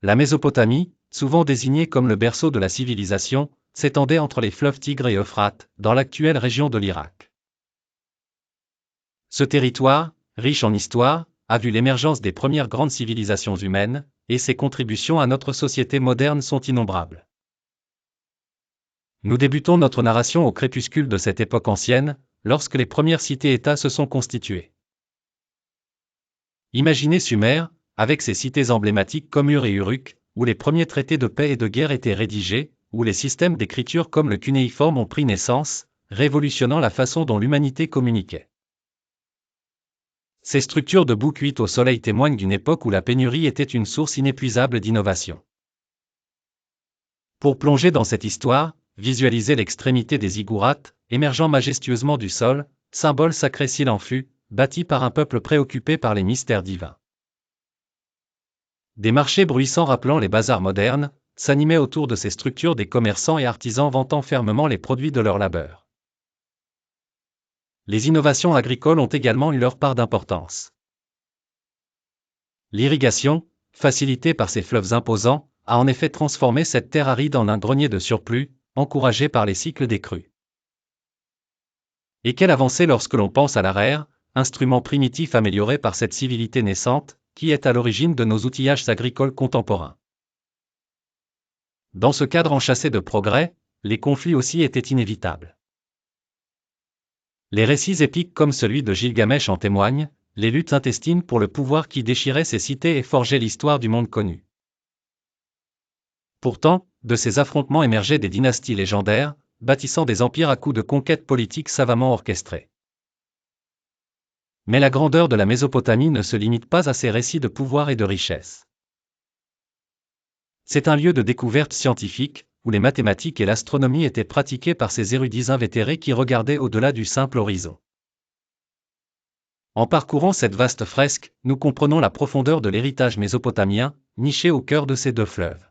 La Mésopotamie, souvent désignée comme le berceau de la civilisation, s'étendait entre les fleuves Tigre et Euphrate, dans l'actuelle région de l'Irak. Ce territoire, riche en histoire, a vu l'émergence des premières grandes civilisations humaines, et ses contributions à notre société moderne sont innombrables. Nous débutons notre narration au crépuscule de cette époque ancienne, lorsque les premières cités-États se sont constituées. Imaginez Sumer, avec ses cités emblématiques comme Ur et Uruk, où les premiers traités de paix et de guerre étaient rédigés, où les systèmes d'écriture comme le cunéiforme ont pris naissance, révolutionnant la façon dont l'humanité communiquait. Ces structures de boue cuite au soleil témoignent d'une époque où la pénurie était une source inépuisable d'innovation. Pour plonger dans cette histoire, visualisez l'extrémité des ziggourats, émergeant majestueusement du sol, symbole sacré s'il en fut, bâti par un peuple préoccupé par les mystères divins. Des marchés bruissants rappelant les bazars modernes, s'animaient autour de ces structures des commerçants et artisans vantant fermement les produits de leur labeur. Les innovations agricoles ont également eu leur part d'importance. L'irrigation, facilitée par ces fleuves imposants, a en effet transformé cette terre aride en un grenier de surplus, encouragé par les cycles des crues. Et quelle avancée lorsque l'on pense à l'araire, instrument primitif amélioré par cette civilité naissante, qui est à l'origine de nos outillages agricoles contemporains. Dans ce cadre enchâssé de progrès, les conflits aussi étaient inévitables. Les récits épiques comme celui de Gilgamesh en témoignent, les luttes intestines pour le pouvoir qui déchiraient ces cités et forgeaient l'histoire du monde connu. Pourtant, de ces affrontements émergeaient des dynasties légendaires, bâtissant des empires à coups de conquêtes politiques savamment orchestrées. Mais la grandeur de la Mésopotamie ne se limite pas à ces récits de pouvoir et de richesse. C'est un lieu de découverte scientifique, où les mathématiques et l'astronomie étaient pratiquées par ces érudits invétérés qui regardaient au-delà du simple horizon. En parcourant cette vaste fresque, nous comprenons la profondeur de l'héritage mésopotamien, niché au cœur de ces deux fleuves.